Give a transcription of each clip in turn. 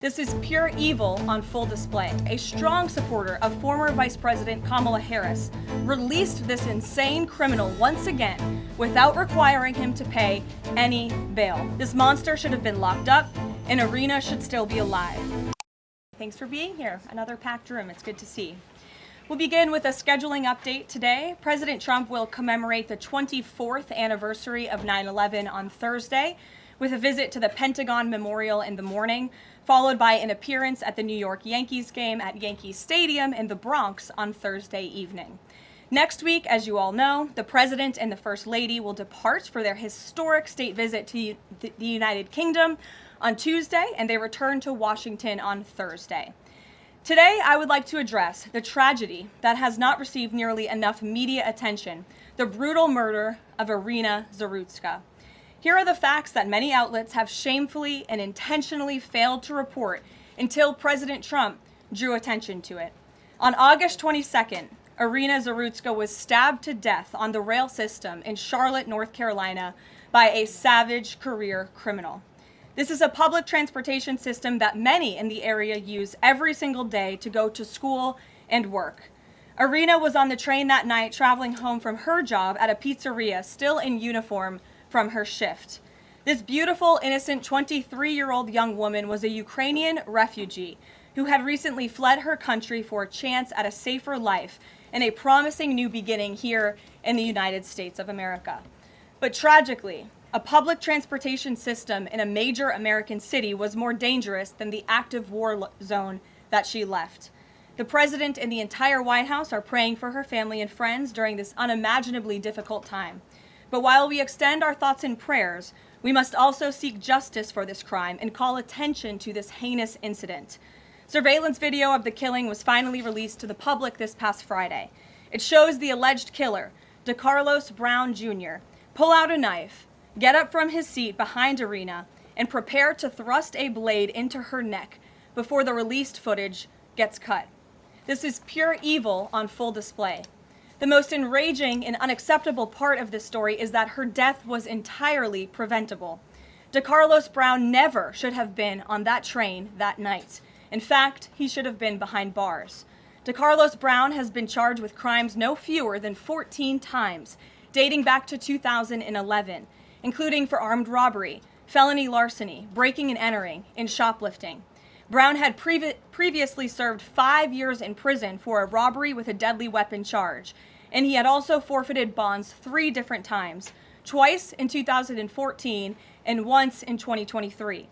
This is pure evil on full display. A strong supporter of former Vice President Kamala Harris released this insane criminal once again without requiring him to pay any bail. This monster should have been locked up, and Irina should still be alive. Thanks for being here. Another packed room. It's good to see. We'll begin with a scheduling update today. President Trump will commemorate the 24th anniversary of 9/11 on Thursday with a visit to the Pentagon Memorial in the morning, followed by an appearance at the New York Yankees game at Yankee Stadium in the Bronx on Thursday evening. Next week, as you all know, the President and the First Lady will depart for their historic state visit to the United Kingdom on Tuesday, and they return to Washington on Thursday. Today, I would like to address the tragedy that has not received nearly enough media attention, the brutal murder of Irina Zarutska. Here are the facts that many outlets have shamefully and intentionally failed to report until President Trump drew attention to it. On August 22nd, Irina Zarutska was stabbed to death on the rail system in Charlotte, North Carolina, by a savage career criminal. This is a public transportation system that many in the area use every single day to go to school and work. Irina was on the train that night traveling home from her job at a pizzeria, still in uniform from her shift. This beautiful, innocent 23-year-old young woman was a Ukrainian refugee who had recently fled her country for a chance at a safer life and a promising new beginning here in the United States of America. But tragically, a public transportation system in a major American city was more dangerous than the active war zone that she left. The President and the entire White House are praying for her family and friends during this unimaginably difficult time. But while we extend our thoughts and prayers, we must also seek justice for this crime and call attention to this heinous incident. Surveillance video of the killing was finally released to the public this past Friday. It shows the alleged killer, DeCarlos Brown Jr., pull out a knife, get up from his seat behind Irina, and prepare to thrust a blade into her neck before the released footage gets cut. This is pure evil on full display. The most enraging and unacceptable part of this story is that her death was entirely preventable. DeCarlos Brown never should have been on that train that night. In fact, he should have been behind bars. DeCarlos Brown has been charged with crimes no fewer than 14 times, dating back to 2011, including for armed robbery, felony larceny, breaking and entering, and shoplifting. Brown had previously served 5 years in prison for a robbery with a deadly weapon charge, and he had also forfeited bonds 3 different times, twice in 2014 and once in 2023.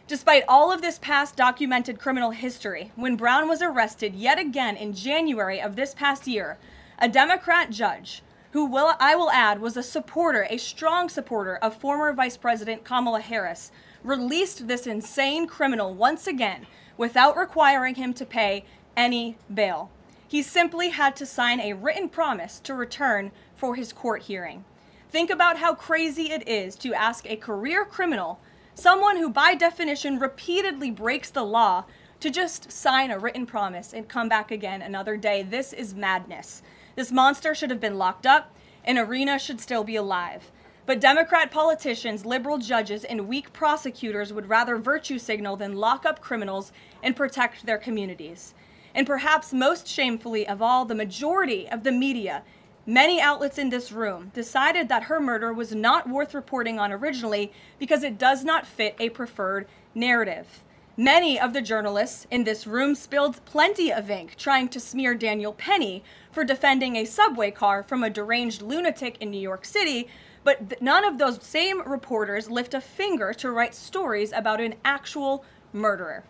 Despite all of this past documented criminal history, when Brown was arrested yet again in January of this past year, a Democrat judge, who I will add was a strong supporter of former Vice President Kamala Harris, released this insane criminal once again without requiring him to pay any bail. He simply had to sign a written promise to return for his court hearing. Think about how crazy it is to ask a career criminal, someone who by definition repeatedly breaks the law, to just sign a written promise and come back again another day. This is madness. This monster should have been locked up, and Irina should still be alive. But Democrat politicians, liberal judges, and weak prosecutors would rather virtue signal than lock up criminals and protect their communities. And perhaps most shamefully of all, the majority of the media, many outlets in this room, decided that her murder was not worth reporting on originally because it does not fit a preferred narrative. Many of the journalists in this room spilled plenty of ink trying to smear Daniel Penny for defending a subway car from a deranged lunatic in New York City, but none of those same reporters lift a finger to write stories about an actual murderer.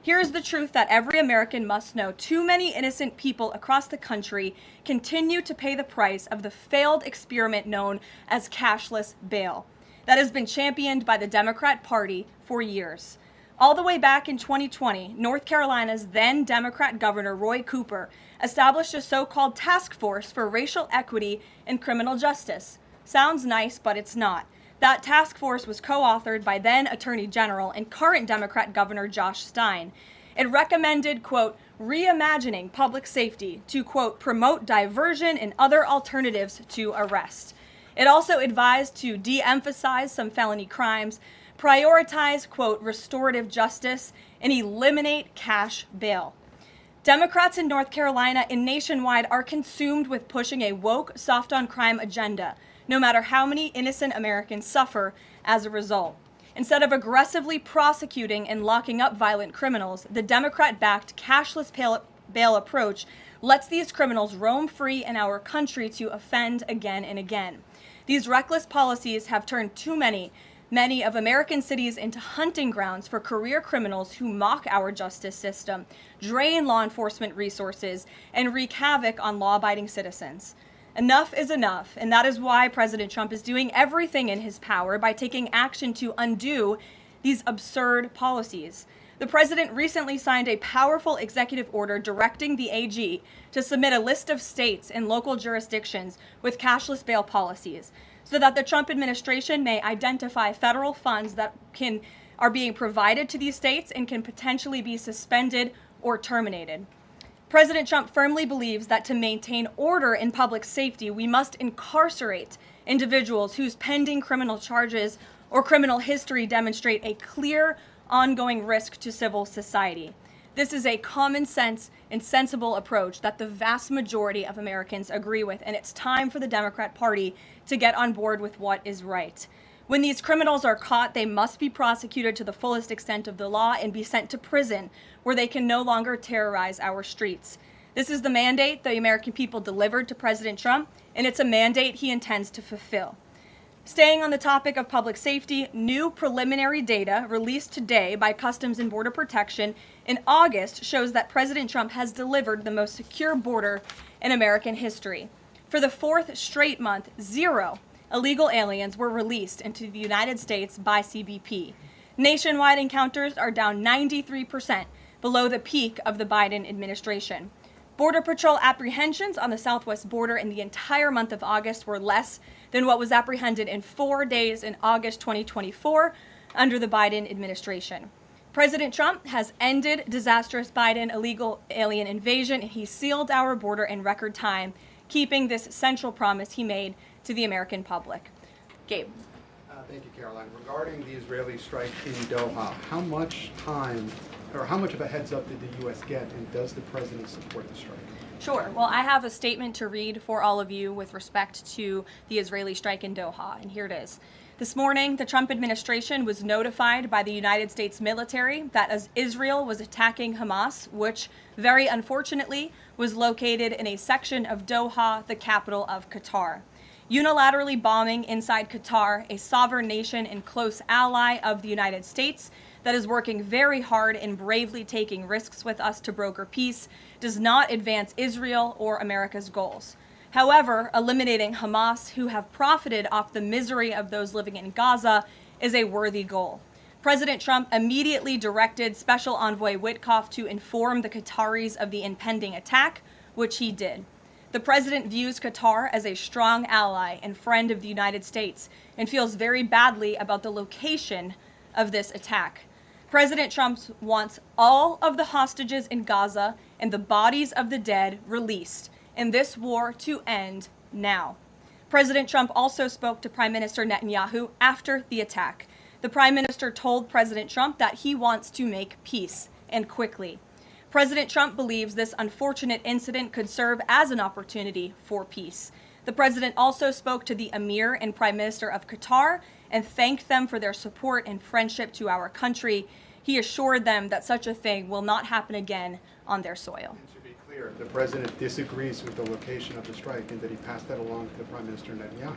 Here's the truth that every American must know. Too many innocent people across the country continue to pay the price of the failed experiment known as cashless bail that has been championed by the Democrat Party for years. All the way back in 2020, North Carolina's then Democrat Governor Roy Cooper established a so-called task force for racial equity in criminal justice. Sounds nice, but it's not. That task force was co-authored by then Attorney General and current Democrat Governor Josh Stein. It recommended, quote, reimagining public safety to, quote, promote diversion and other alternatives to arrest. It also advised to de-emphasize some felony crimes, prioritize, quote, restorative justice, and eliminate cash bail. Democrats in North Carolina and nationwide are consumed with pushing a woke, soft-on-crime agenda, no matter how many innocent Americans suffer as a result. Instead of aggressively prosecuting and locking up violent criminals, the Democrat-backed cashless bail approach lets these criminals roam free in our country to offend again and again. These reckless policies have turned too many of American cities into hunting grounds for career criminals who mock our justice system, drain law enforcement resources, and wreak havoc on law-abiding citizens. Enough is enough, and that is why President Trump is doing everything in his power by taking action to undo these absurd policies. The president recently signed a powerful executive order directing the AG to submit a list of states and local jurisdictions with cashless bail policies, so that the Trump administration may identify federal funds that are being provided to these states and can potentially be suspended or terminated. President Trump firmly believes that to maintain order in public safety, we must incarcerate individuals whose pending criminal charges or criminal history demonstrate a clear, ongoing risk to civil society. This is a common sense and sensible approach that the vast majority of Americans agree with, and it's time for the Democrat Party to get on board with what is right. When these criminals are caught, they must be prosecuted to the fullest extent of the law and be sent to prison, where they can no longer terrorize our streets. This is the mandate the American people delivered to President Trump, and it's a mandate he intends to fulfill. Staying on the topic of public safety, new preliminary data released today by Customs and Border Protection in August shows that President Trump has delivered the most secure border in American history. For the fourth straight month, 0 illegal aliens were released into the United States by CBP. Nationwide encounters are down 93% below the peak of the Biden administration. Border Patrol apprehensions on the southwest border in the entire month of August were less than what was apprehended in 4 days in August 2024 under the Biden administration. President Trump has ended disastrous Biden illegal alien invasion, and he sealed our border in record time, keeping this central promise he made to the American public. Gabe. Thank you, Caroline. Regarding the Israeli strike in Doha, how much time or how much of a heads up did the U.S. get, and does the president support the strike? Sure. Well, I have a statement to read for all of you with respect to the Israeli strike in Doha, and here it is. This morning, the Trump administration was notified by the United States military that as Israel was attacking Hamas, which very unfortunately was located in a section of Doha, the capital of Qatar. Unilaterally bombing inside Qatar, a sovereign nation and close ally of the United States that is working very hard and bravely taking risks with us to broker peace, does not advance Israel or America's goals. However, eliminating Hamas, who have profited off the misery of those living in Gaza, is a worthy goal. President Trump immediately directed Special Envoy Witkoff to inform the Qataris of the impending attack, which he did. The president views Qatar as a strong ally and friend of the United States and feels very badly about the location of this attack. President Trump wants all of the hostages in Gaza and the bodies of the dead released, and this war to end now. President Trump also spoke to Prime Minister Netanyahu after the attack. The Prime Minister told President Trump that he wants to make peace, and quickly. President Trump believes this unfortunate incident could serve as an opportunity for peace. The president also spoke to the Emir and Prime Minister of Qatar and thanked them for their support and friendship to our country. He assured them that such a thing will not happen again on their soil. And to be clear, the president disagrees with the location of the strike, and that he passed that along to Prime Minister Netanyahu.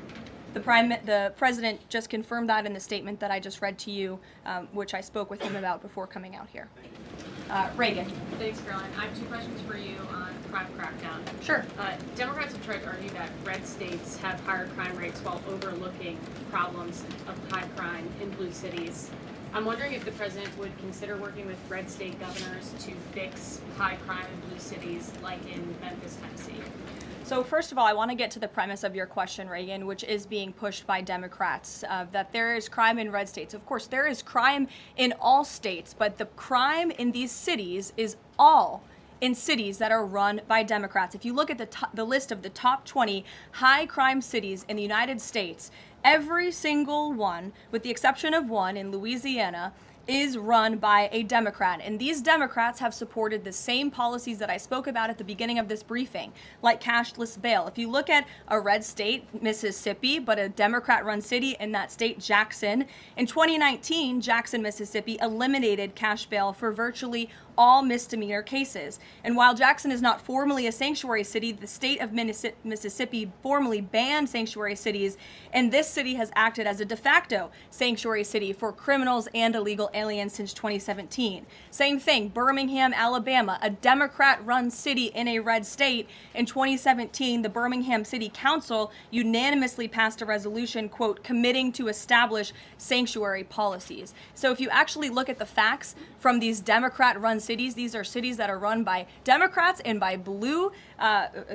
The president just confirmed that in the statement that I just read to you, which I spoke with him about before coming out here. Reagan. Thanks, Caroline. I have 2 questions for you on crime crackdown. Sure. Democrats have tried to argue that red states have higher crime rates while overlooking problems of high crime in blue cities. I'm wondering if the president would consider working with red state governors to fix high crime in blue cities like in Memphis, Tennessee. So first of all, I want to get to the premise of your question, Reagan, which is being pushed by Democrats, that there is crime in red states. Of course, there is crime in all states, but the crime in these cities is all in cities that are run by Democrats. If you look at the list of the top 20 high crime cities in the United States, every single one, with the exception of one in Louisiana, is run by a Democrat. And these Democrats have supported the same policies that I spoke about at the beginning of this briefing, like cashless bail. If you look at a red state, Mississippi, but a Democrat-run city in that state, Jackson, in 2019, Jackson, Mississippi eliminated cash bail for virtually all misdemeanor cases. And while Jackson is not formally a sanctuary city, the state of Mississippi formally banned sanctuary cities, and this city has acted as a de facto sanctuary city for criminals and illegal aliens since 2017. Same thing, Birmingham, Alabama, a Democrat-run city in a red state. In 2017, the Birmingham City Council unanimously passed a resolution, quote, committing to establish sanctuary policies. So if you actually look at the facts from these Democrat-run cities, these are cities that are run by Democrats and by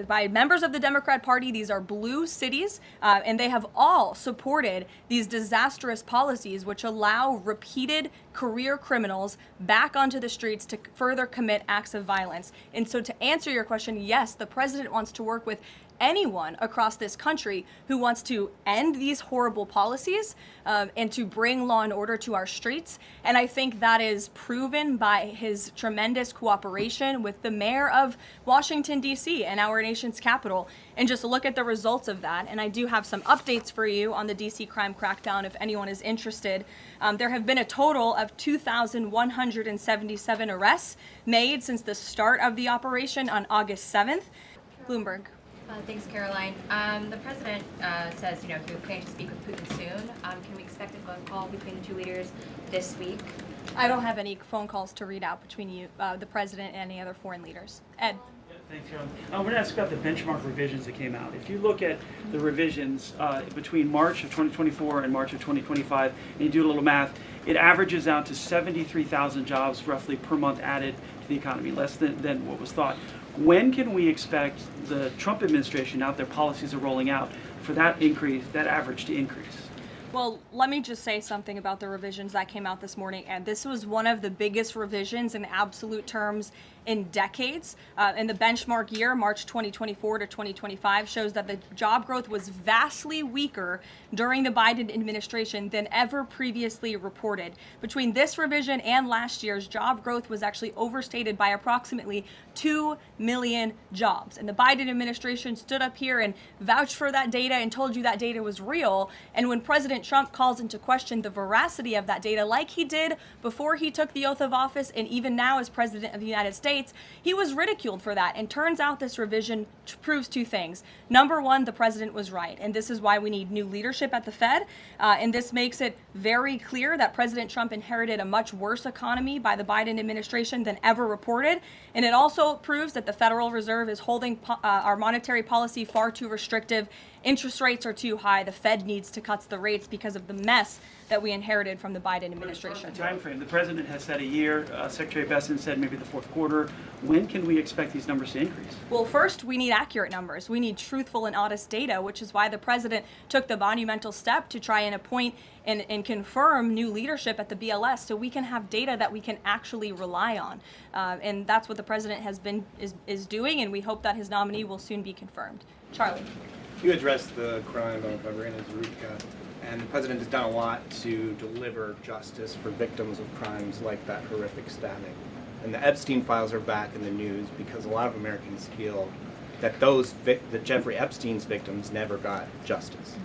by members of the Democrat Party. These are blue cities, and they have all supported these disastrous policies which allow repeated career criminals back onto the streets to further commit acts of violence. And so to answer your question, yes, the president wants to work with anyone across this country who wants to end these horrible policies and to bring law and order to our streets. And I think that is proven by his tremendous cooperation with the mayor of Washington, D.C. and our nation's capital. And just look at the results of that. And I do have some updates for you on the D.C. crime crackdown if anyone is interested. There have been a total of 2,177 arrests made since the start of the operation on August 7th. Bloomberg. Thanks, Caroline. The president says, he plans to speak with Putin soon. Can we expect a phone call between the two leaders this week? I don't have any phone calls to read out between you, the president, and any other foreign leaders. Ed. Thanks, Carolyn. I want to ask about the benchmark revisions that came out. If you look at the revisions between March of 2024 and March of 2025, and you do a little math, it averages out to 73,000 jobs roughly per month added to the economy, less than what was thought. When can we expect the Trump administration, now their policies are rolling out, for that increase, that average to increase? Well, let me just say something about the revisions that came out this morning. And this was one of the biggest revisions in absolute terms in decades. And the benchmark year, March 2024 to 2025, shows that the job growth was vastly weaker during the Biden administration than ever previously reported. Between this revision and last year's, job growth was actually overstated by approximately 2 million jobs. And the Biden administration stood up here and vouched for that data and told you that data was real. And when President Trump calls into question the veracity of that data, like he did before he took the oath of office and even now as President of the United States, he was ridiculed for that. And turns out this revision proves two things. Number one, the president was right. And this is why we need new leadership at the Fed. And this makes it very clear that President Trump inherited a much worse economy by the Biden administration than ever reported. And it also proves that the Federal Reserve is holding our monetary policy far too restrictive. Interest rates are too high. The Fed needs to cut the rates because of the mess that we inherited from the Biden administration. Time frame. The president has said a year. Secretary Bessent said maybe the fourth quarter. When can we expect these numbers to increase? Well, first, we need accurate numbers. We need truthful and honest data, which is why the president took the monumental step to try and appoint and confirm new leadership at the BLS so we can have data that we can actually rely on. And that's what the president is doing, and we hope that his nominee will soon be confirmed. Charlie. You addressed the crime of Irina Zurika, and the president has done a lot to deliver justice for victims of crimes like that horrific stabbing. And the Epstein files are back in the news because a lot of Americans feel that that Jeffrey Epstein's victims never got justice.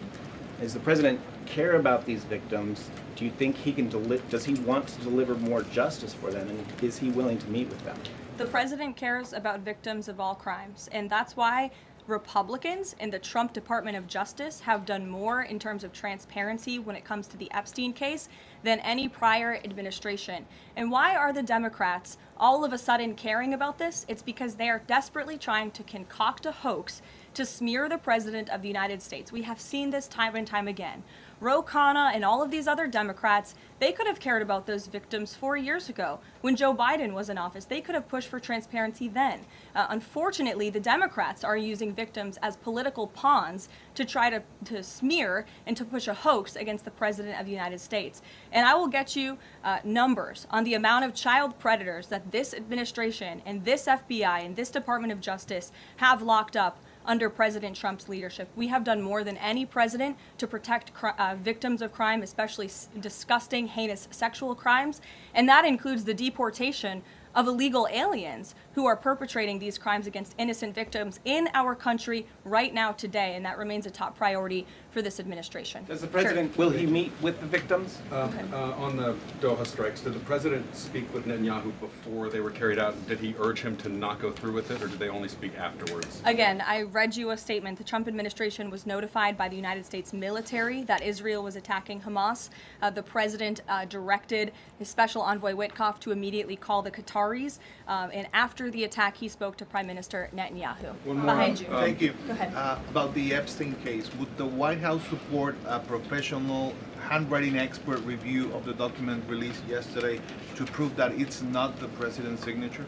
Does the president care about these victims? Do you think he can does he want to deliver more justice for them, and is he willing to meet with them? The president cares about victims of all crimes, and that's why Republicans in the Trump Department of Justice have done more in terms of transparency when it comes to the Epstein case than any prior administration. And why are the Democrats all of a sudden caring about this? It's because they are desperately trying to concoct a hoax to smear the President of the United States. We have seen this time and time again. Ro Khanna and all of these other Democrats, they could have cared about those victims 4 years ago. When Joe Biden was in office, they could have pushed for transparency then. Unfortunately, the Democrats are using victims as political pawns to try to smear and to push a hoax against the President of the United States. And I will get you numbers on the amount of child predators that this administration and this FBI and this Department of Justice have locked up under President Trump's leadership. We have done more than any president to protect victims of crime, especially disgusting, heinous sexual crimes, and that includes the deportation of illegal aliens who are perpetrating these crimes against innocent victims in our country right now today, and that remains a top priority for this administration. Does the president, will he meet with the victims? On the Doha strikes, did the president speak with Netanyahu before they were carried out? Did he urge him to not go through with it, or did they only speak afterwards? Again, I read you a statement. The Trump administration was notified by the United States military that Israel was attacking Hamas. The president directed his special envoy Witkoff to immediately call the Qataris, and after the attack, he spoke to Prime Minister Netanyahu. One more. Behind you. Thank you. Go ahead. About the Epstein case, would the White House support a professional handwriting expert review of the document released yesterday to prove that it's not the president's signature?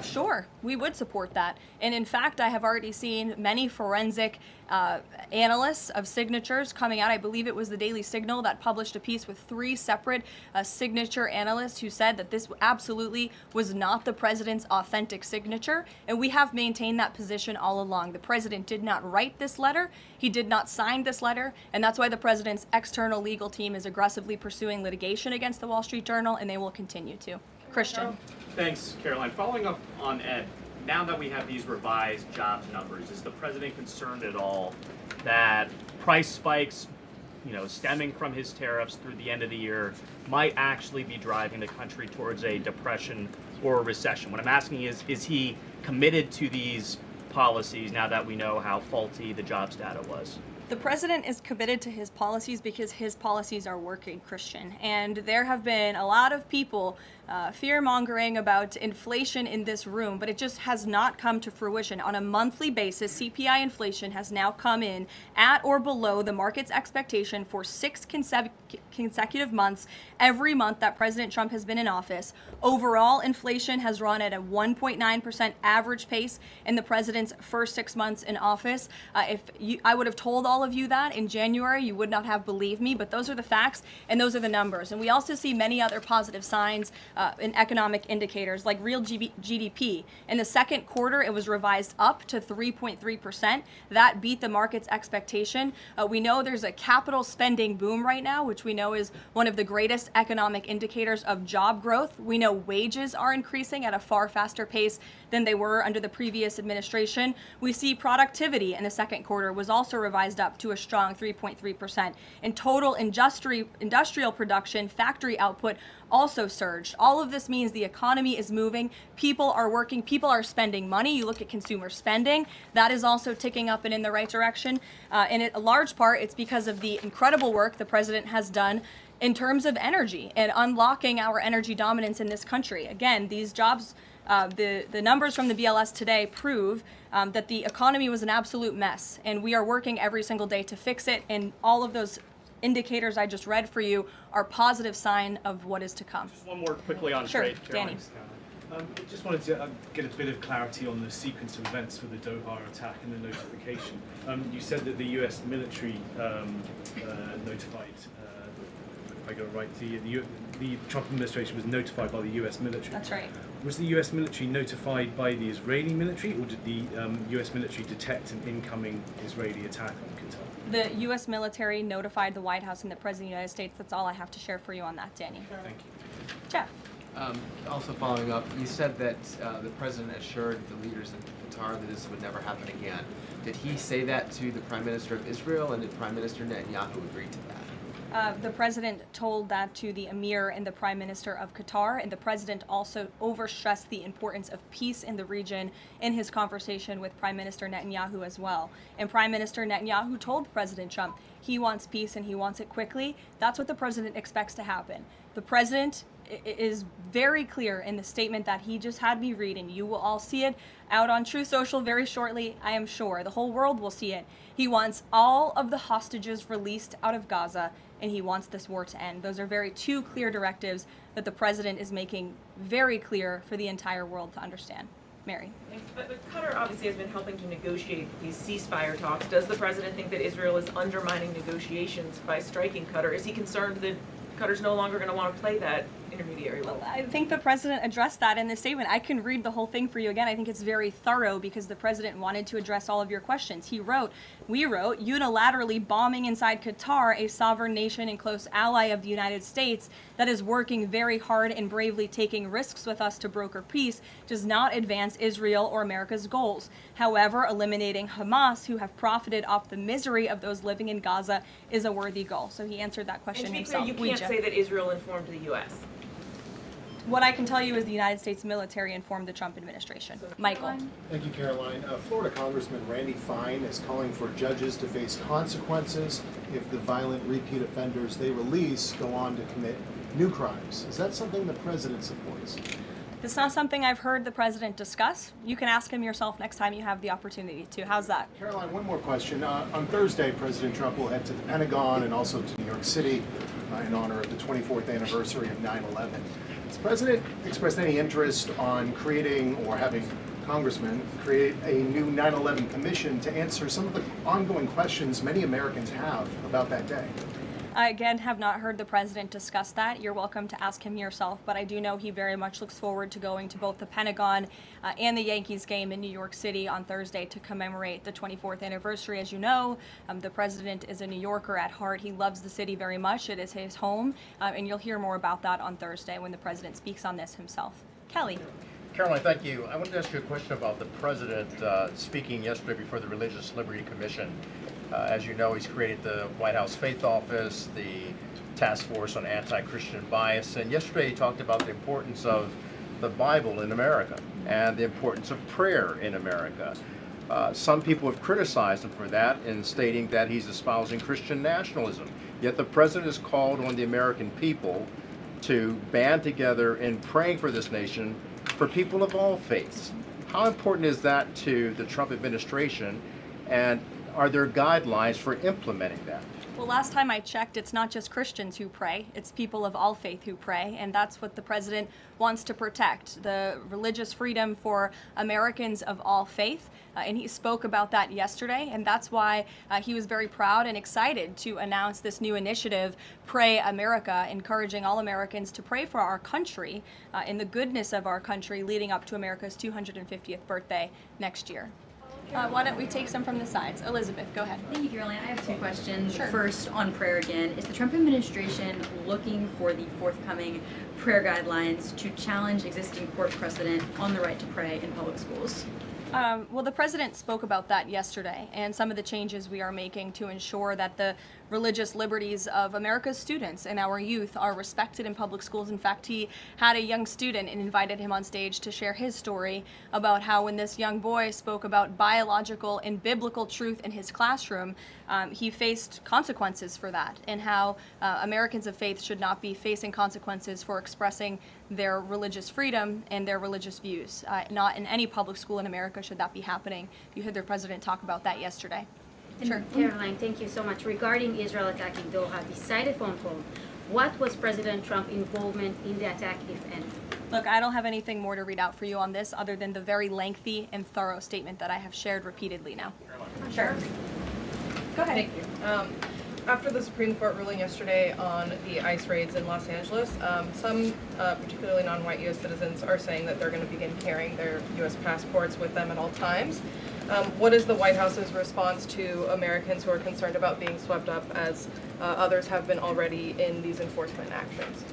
Sure, we would support that. And in fact, I have already seen many forensic analysts of signatures coming out. I believe it was the Daily Signal that published a piece with 3 separate signature analysts who said that this absolutely was not the president's authentic signature. And we have maintained that position all along. The president did not write this letter. He did not sign this letter. And that's why the president's external legal team is aggressively pursuing litigation against the Wall Street Journal, and they will continue to. Christian. Thanks, Caroline. Following up on Ed, now that we have these revised jobs numbers, is the president concerned at all that price spikes, stemming from his tariffs through the end of the year might actually be driving the country towards a depression or a recession? What I'm asking is he committed to these policies now that we know how faulty the jobs data was? The president is committed to his policies because his policies are working, Christian. And there have been a lot of people fear-mongering about inflation in this room, but it just has not come to fruition. On a monthly basis, CPI inflation has now come in at or below the market's expectation for 6 consecutive months, every month that President Trump has been in office. Overall, inflation has run at a 1.9% average pace in the president's first 6 months in office. I would have told all of you that in January, you would not have believed me, but those are the facts and those are the numbers. And we also see many other positive signs in economic indicators like real GDP. In the second quarter, it was revised up to 3.3%. That beat the market's expectation. We know there's a capital spending boom right now, which we know is one of the greatest economic indicators of job growth. We know wages are increasing at a far faster pace than they were under the previous administration. We see productivity in the second quarter was also revised up to a strong 3.3%. And total industrial production, factory output also surged. All of this means the economy is moving, people are working, people are spending money. You look at consumer spending, that is also ticking up and in the right direction. And a large part, it's because of the incredible work the president has done in terms of energy and unlocking our energy dominance in this country. Again, these jobs, the numbers from the BLS today prove that the economy was an absolute mess, and we are working every single day to fix it, and all of those indicators I just read for you are positive sign of what is to come. Just one more quickly on Sure, trade, Caroline. Danny. I just wanted to get a bit of clarity on the sequence of events for the Doha attack and the notification. You said that the U.S. military notified, if I got it right, the Trump administration was notified by the U.S. military. That's right. Was the U.S. military notified by the Israeli military, or did the U.S. military detect an incoming Israeli attack on Qatar? The U.S. military notified the White House and the President of the United States. That's all I have to share for you on that, Danny. Thank you. Jeff. Also following up, you said that the president assured the leaders in Qatar that this would never happen again. Did he say that to the Prime Minister of Israel, and did Prime Minister Netanyahu agree to that? The president told that to the emir and the prime minister of Qatar, and the president also overstressed the importance of peace in the region in his conversation with Prime Minister Netanyahu as well. And Prime Minister Netanyahu told President Trump he wants peace and he wants it quickly. That's what the president expects to happen. The president is very clear in the statement that he just had me read, and you will all see it out on True Social very shortly, I am sure. The whole world will see it. He wants all of the hostages released out of Gaza, and he wants this war to end. Those are two clear directives that the president is making very clear for the entire world to understand. Mary. But Qatar obviously has been helping to negotiate these ceasefire talks. Does the president think that Israel is undermining negotiations by striking Qatar? Is he concerned that Qatar's no longer going to want to play that intermediary role? I think the president addressed that in the statement. I can read the whole thing for you again. I think it's very thorough because the president wanted to address all of your questions. We wrote, unilaterally bombing inside Qatar, a sovereign nation and close ally of the United States that is working very hard and bravely taking risks with us to broker peace, does not advance Israel or America's goals. However, eliminating Hamas, who have profited off the misery of those living in Gaza, is a worthy goal. So he answered that question And to be himself. clear, you can't say that Israel informed the U.S. What I can tell you is the United States military informed the Trump administration. Michael. Thank you, Caroline. Florida Congressman Randy Fine is calling for judges to face consequences if the violent repeat offenders they release go on to commit new crimes. Is that something the president supports? It's not something I've heard the president discuss. You can ask him yourself next time you have the opportunity to. How's that? Caroline, one more question. On Thursday, President Trump will head to the Pentagon and also to New York City in honor of the 24th anniversary of 9/11. Has the president expressed any interest on creating or having congressmen create a new 9/11 commission to answer some of the ongoing questions many Americans have about that day? I, again, have not heard the president discuss that. You're welcome to ask him yourself, but I do know he very much looks forward to going to both the Pentagon and the Yankees game in New York City on Thursday to commemorate the 24th anniversary. As you know, the president is a New Yorker at heart. He loves the city very much. It is his home, and you'll hear more about that on Thursday when the president speaks on this himself. Kelly. Caroline, thank you. I wanted to ask you a question about the president speaking yesterday before the Religious Liberty Commission. As you know, he's created the White House Faith Office, the Task Force on Anti-Christian Bias, and yesterday he talked about the importance of the Bible in America and the importance of prayer in America. Some people have criticized him for that in stating that he's espousing Christian nationalism. Yet the president has called on the American people to band together in praying for this nation for people of all faiths. How important is that to the Trump administration, and are there guidelines for implementing that? Well, last time I checked, it's not just Christians who pray, it's people of all faith who pray, and that's what the president wants to protect, the religious freedom for Americans of all faith. And he spoke about that yesterday, and that's why he was very proud and excited to announce this new initiative, Pray America, encouraging all Americans to pray for our country in the goodness of our country leading up to America's 250th birthday next year. Why don't we take some from the sides? Elizabeth, go ahead. Thank you, Caroline. I have two questions. Sure. First, on prayer again. Is the Trump administration looking for the forthcoming prayer guidelines to challenge existing court precedent on the right to pray in public schools? Well, the president spoke about that yesterday, and some of the changes we are making to ensure that the religious liberties of America's students and our youth are respected in public schools. In fact, he had a young student and invited him on stage to share his story about how when this young boy spoke about biological and biblical truth in his classroom, he faced consequences for that, and how Americans of faith should not be facing consequences for expressing their religious freedom and their religious views. Not in any public school in America should that be happening. You heard the president talk about that yesterday. Sure. Caroline, thank you so much. Regarding Israel attacking Doha, beside a phone call, what was President Trump's involvement in the attack, if any? Look, I don't have anything more to read out for you on this other than the very lengthy and thorough statement that I have shared repeatedly now. Sure. Go ahead. Thank you. After the Supreme Court ruling yesterday on the ICE raids in Los Angeles, some, particularly non-white U.S. citizens, are saying that they're going to begin carrying their U.S. passports with them at all times. What is the White House's response to Americans who are concerned about being swept up, as others have been already, in these enforcement actions?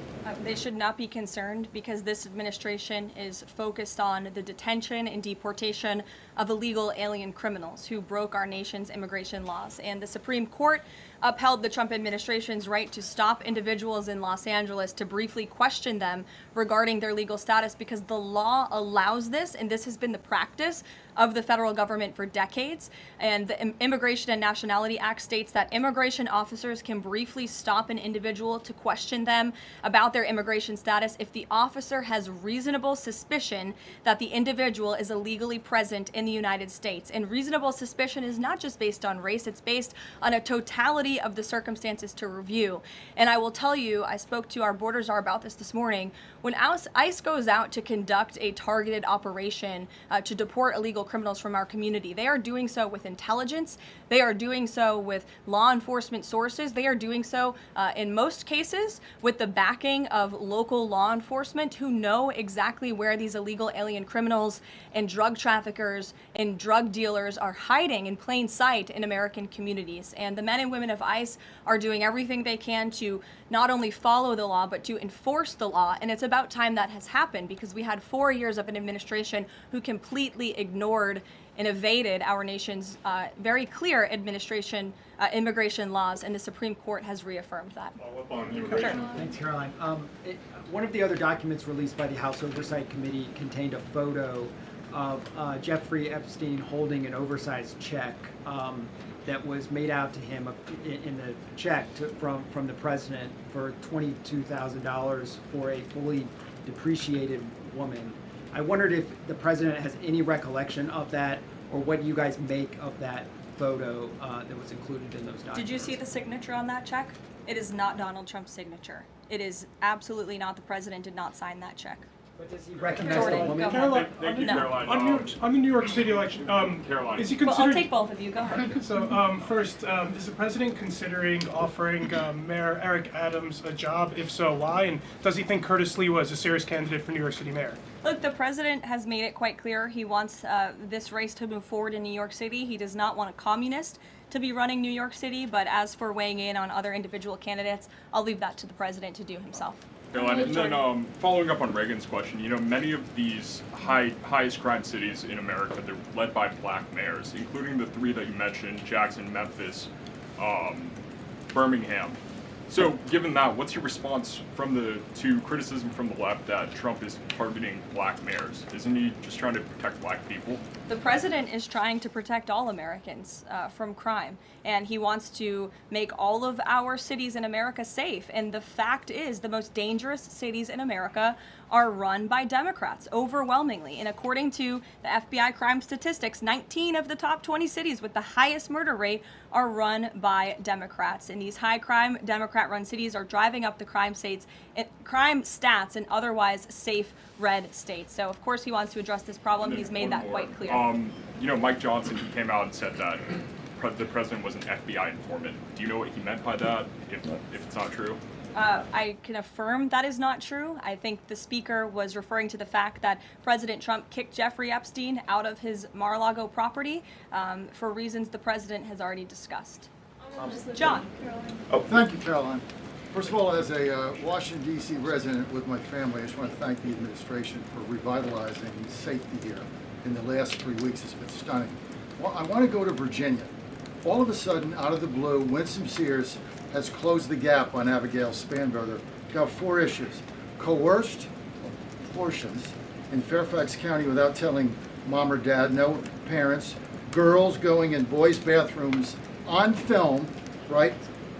They should not be concerned because this administration is focused on the detention and deportation of illegal alien criminals who broke our nation's immigration laws. And the Supreme Court upheld the Trump administration's right to stop individuals in Los Angeles to briefly question them regarding their legal status, because the law allows this, and this has been the practice of the federal government for decades. And the Immigration and Nationality Act states that immigration officers can briefly stop an individual to question them about their immigration status if the officer has reasonable suspicion that the individual is illegally present in the United States. And reasonable suspicion is not just based on race, it's based on a totality of the circumstances to review. And I will tell you, I spoke to our border czar about this morning. When ICE goes out to conduct a targeted operation to deport illegal criminals from our community, they are doing so with intelligence, they are doing so with law enforcement sources, they are doing so in most cases with the backing of local law enforcement who know exactly where these illegal alien criminals and drug traffickers and drug dealers are hiding in plain sight in American communities. And the men and women of ICE are doing everything they can to not only follow the law, but to enforce the law. And it's about time that has happened, because we had 4 years of an administration who completely ignored and evaded our nation's very clear immigration laws, and the Supreme Court has reaffirmed that. Thanks, Caroline. One of the other documents released by the House Oversight Committee contained a photo of Jeffrey Epstein holding an oversized check that was made out to him in the check from the president for $22,000 for a fully depreciated woman. I wondered if the president has any recollection of that, or what you guys make of that photo that was included in those documents. Did you see the signature on that check? It is not Donald Trump's signature. It is absolutely not. The president did not sign that check. But does he recognize the woman? Caroline, Thank you, Caroline. on the New York City election, Caroline. is he considering... I'll take both of you. Go ahead. So first, is the president considering offering Mayor Eric Adams a job? If so, why? And does he think Curtis Lee was a serious candidate for New York City mayor? Look, the president has made it quite clear he wants this race to move forward in New York City. He does not want a communist to be running New York City, but as for weighing in on other individual candidates, I'll leave that to the president to do himself. Caroline, and then following up on Reagan's question, you know, many of these highest crime cities in America, they're led by black mayors, including the 3 that you mentioned, Jackson, Memphis, Birmingham. So given that, what's your response to criticism from the left that Trump is targeting black mayors? Isn't he just trying to protect black people? The president is trying to protect all Americans from crime, and he wants to make all of our cities in America safe. And the fact is, the most dangerous cities in America are run by Democrats, overwhelmingly. And according to the FBI crime statistics, 19 of the top 20 cities with the highest murder rate are run by Democrats. And these high crime Democrat-run cities are driving up the crime stats in otherwise safe red states. So of course he wants to address this problem. He's made that quite clear. You know, Mike Johnson, he came out and said that the president was an FBI informant. Do you know what he meant by that, if it's not true? I can affirm that is not true. I think the speaker was referring to the fact that President Trump kicked Jeffrey Epstein out of his Mar-a-Lago property for reasons the president has already discussed. John. Oh, thank you, Caroline. First of all, as a Washington, D.C. resident with my family, I just want to thank the administration for revitalizing safety here. In the last 3 weeks, it's been stunning. Well, I want to go to Virginia. All of a sudden, out of the blue, Winsome Sears has closed the gap on Abigail Spanberger. Got 4 issues. Coerced abortions in Fairfax County without telling mom or dad, no parents, girls going in boys' bathrooms on film, right?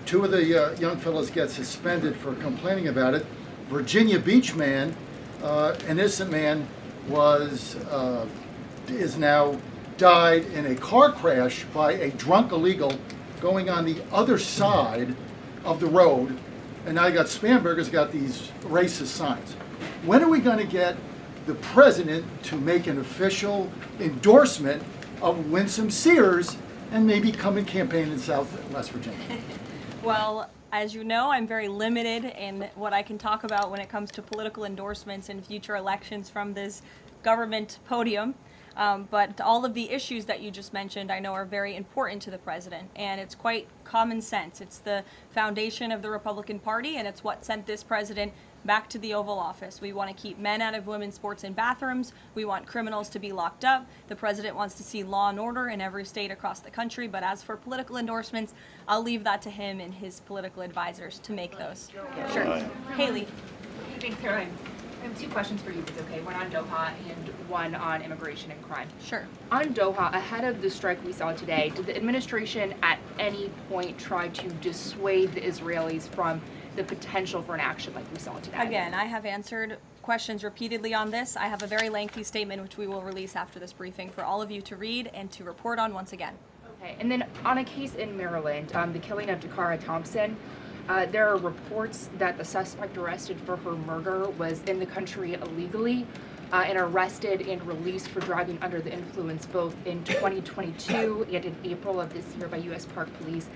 2 of the young fellows get suspended for complaining about it. Virginia Beach man, an innocent man, is now died in a car crash by a drunk illegal going on the other side of the road, and now you got Spanberger's got these racist signs. When are we going to get the president to make an official endorsement of Winsome Sears and maybe come and campaign in West Virginia? Well, as you know, I'm very limited in what I can talk about when it comes to political endorsements in future elections from this government podium. But all of the issues that you just mentioned I know are very important to the president, and it's quite common sense. It's the foundation of the Republican Party, and it's what sent this president back to the Oval Office. We want to keep men out of women's sports and bathrooms. We want criminals to be locked up. The president wants to see law and order in every state across the country. But as for political endorsements, I'll leave that to him and his political advisors to make those. Sure. Haley. Thanks, Caroline. I have two questions for you, if it's okay. One on Doha and one on immigration and crime. Sure. On Doha, ahead of the strike we saw today, did the administration at any point try to dissuade the Israelis from the potential for an action like we saw today? Again, I have answered questions repeatedly on this. I have a very lengthy statement which we will release after this briefing for all of you to read and to report on once again. Okay, and then on a case in Maryland, the killing of Dakara Thompson, there are reports that the suspect arrested for her murder was in the country illegally and arrested and released for driving under the influence both in 2022 and in April of this year by U.S. Park Police.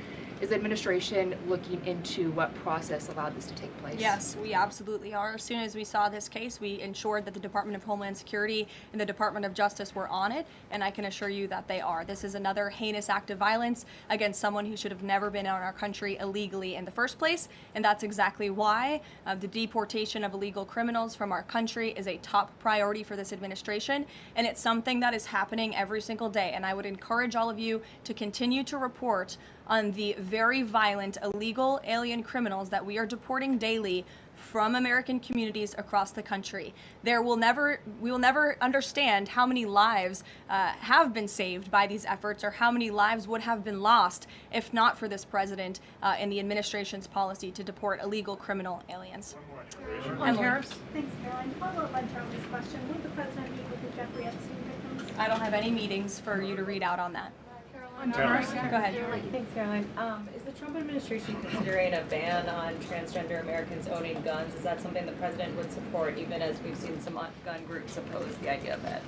Is the administration looking into what process allowed this to take place? Yes, we absolutely are. As soon as we saw this case, we ensured that the Department of Homeland Security and the Department of Justice were on it, and I can assure you that they are. This is another heinous act of violence against someone who should have never been in our country illegally in the first place, and that's exactly why the deportation of illegal criminals from our country is a top priority for this administration, and it's something that is happening every single day, and I would encourage all of you to continue to report on the very violent illegal alien criminals that we are deporting daily from American communities across the country. We will never understand how many lives have been saved by these efforts, or how many lives would have been lost if not for this president and the administration's policy to deport illegal criminal aliens. On tariffs. Thanks, Caroline. Follow up on Charlie's question. Would the president meet with the Jeffrey Epstein victims? I don't have any meetings for you to read out on that. On tariffs. Go ahead. Thanks, Caroline. Is the Trump administration considering a ban on transgender Americans owning guns? Is that something the president would support, even as we've seen some gun groups oppose the idea of it?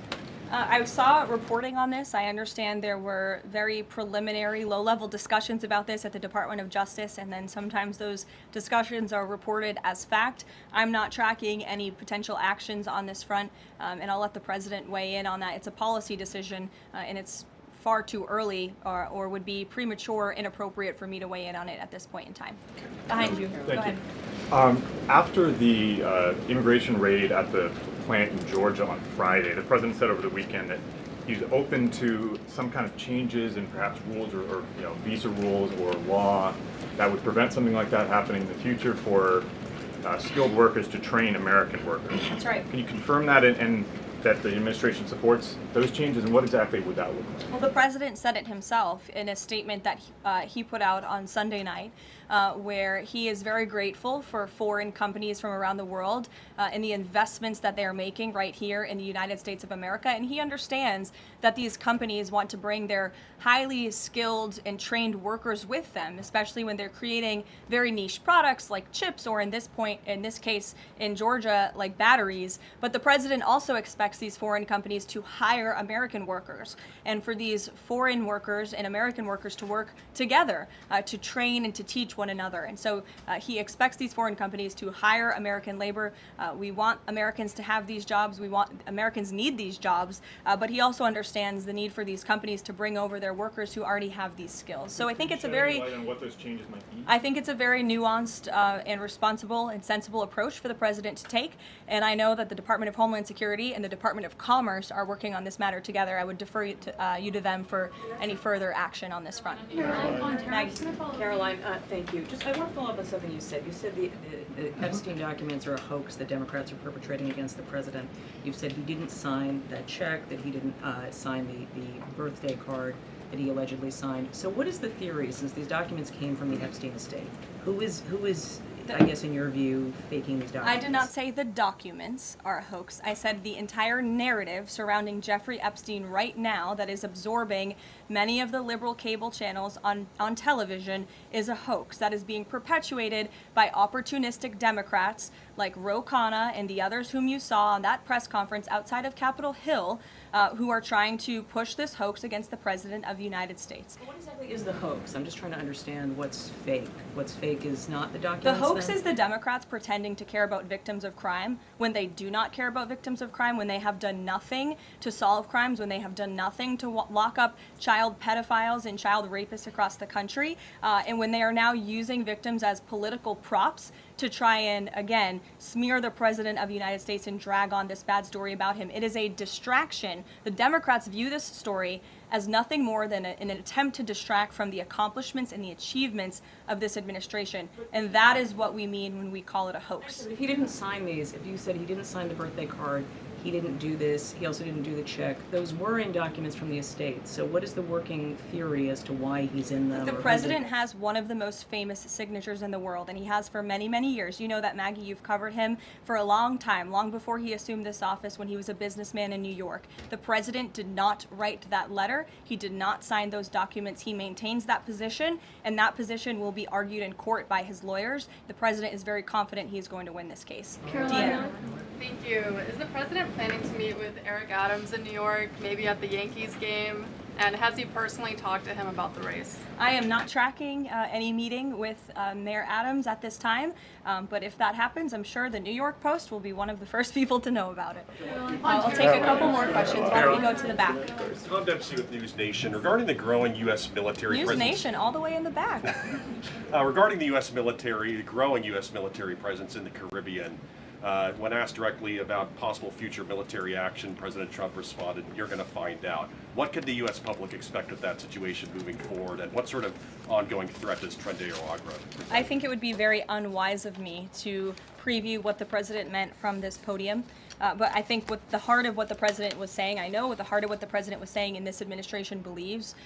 I saw reporting on this. I understand there were very preliminary, low-level discussions about this at the Department of Justice, and then sometimes those discussions are reported as fact. I'm not tracking any potential actions on this front, and I'll let the president weigh in on that. It's a policy decision, and it's far too early or would be premature, inappropriate for me to weigh in on it at this point in time. Behind you. Go ahead. After the immigration raid at the plant in Georgia on Friday, the president said over the weekend that he's open to some kind of changes in perhaps rules or visa rules or law that would prevent something like that happening in the future for skilled workers to train American workers. That's right. Can you confirm that and that the administration supports those changes, and what exactly would that look like? Well, the president said it himself in a statement that he put out on Sunday night, where he is very grateful for foreign companies from around the world and the investments that they are making right here in the United States of America. And he understands that these companies want to bring their highly skilled and trained workers with them, especially when they're creating very niche products like chips, or in this case in Georgia, like batteries. But the president also expects these foreign companies to hire American workers, and for these foreign workers and American workers to work together to train and to teach one another. And so he expects these foreign companies to hire American labor. We want Americans to have these jobs. Americans need these jobs, but he also understands the need for these companies to bring over their workers who already have these skills. So I think it's a very what those changes might be? I think it's a very nuanced and responsible and sensible approach for the president to take, and I know that the Department of Homeland Security and the Department of Commerce are working on this matter together. I would defer you to them for any further action on this front. Caroline, thank you. I want to follow up on something you said. You said the Epstein documents are a hoax that Democrats are perpetrating against the president. You've said he didn't sign that check, that he didn't sign the birthday card that he allegedly signed. So what is the theory, since these documents came from the Epstein estate? Who is I guess in your view, faking these documents? I did not say the documents are a hoax. I said the entire narrative surrounding Jeffrey Epstein right now that is absorbing many of the liberal cable channels on television is a hoax that is being perpetuated by opportunistic Democrats like Ro Khanna and the others whom you saw on that press conference outside of Capitol Hill, who are trying to push this hoax against the President of the United States. What exactly is the hoax? I'm just trying to understand what's fake. What's fake is not the The documents. hoax is the Democrats pretending to care about victims of crime when they do not care about victims of crime, when they have done nothing to solve crimes, when they have done nothing to lock up child pedophiles and child rapists across the country, and when they are now using victims as political props to try and, again, smear the President of the United States and drag on this bad story about him. It is a distraction. The Democrats view this story as nothing more than an attempt to distract from the accomplishments and the achievements of this administration. And that is what we mean when we call it a hoax. If he didn't sign these, if you said he didn't sign the birthday card, he didn't do this, he also didn't do the check, those were in documents from the estate. So what is the working theory as to why he's in them? The president has one of the most famous signatures in the world, and he has for many, many years. You know that, Maggie, you've covered him for a long time, long before he assumed this office when he was a businessman in New York. The president did not write that letter. He did not sign those documents. He maintains that position, and that position will be argued in court by his lawyers. The president is very confident he is going to win this case. Carolina. Thank you. Is the president planning to meet with Eric Adams in New York, maybe at the Yankees game? And has he personally talked to him about the race? I am not tracking any meeting with Mayor Adams at this time, but if that happens, I'm sure the New York Post will be one of the first people to know about it. I'll take a couple more questions. Why don't we go to the back? Tom Dempsey with News Nation. Regarding the growing U.S. military News presence... Nation, all the way in the back. Regarding the U.S. military, the growing U.S. military presence in the Caribbean, when asked directly about possible future military action, President Trump responded, "You're going to find out." What could the U.S. public expect with that situation moving forward, and what sort of ongoing threat does Trendeo Agro? I think it would be very unwise of me to preview what the president meant from this podium. But I think what the heart of what the president was saying, I know what the heart of what the president was saying in this administration believes,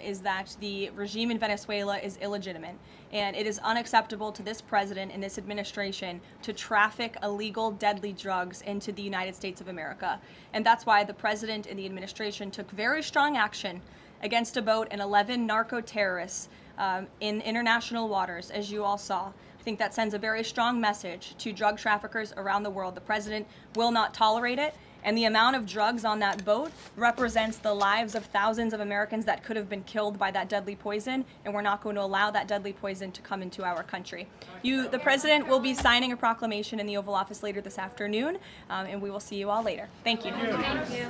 is that the regime in Venezuela is illegitimate. And it is unacceptable to this president and this administration to traffic illegal, deadly drugs into the United States of America. And that's why the president and the administration took very strong action against a boat and 11 narco-terrorists in international waters, as you all saw. I think that sends a very strong message to drug traffickers around the world. The president will not tolerate it, and the amount of drugs on that boat represents the lives of thousands of Americans that could have been killed by that deadly poison, and we're not going to allow that deadly poison to come into our country. The president will be signing a proclamation in the Oval Office later this afternoon, and we will see you all later. Thank you. Thank you.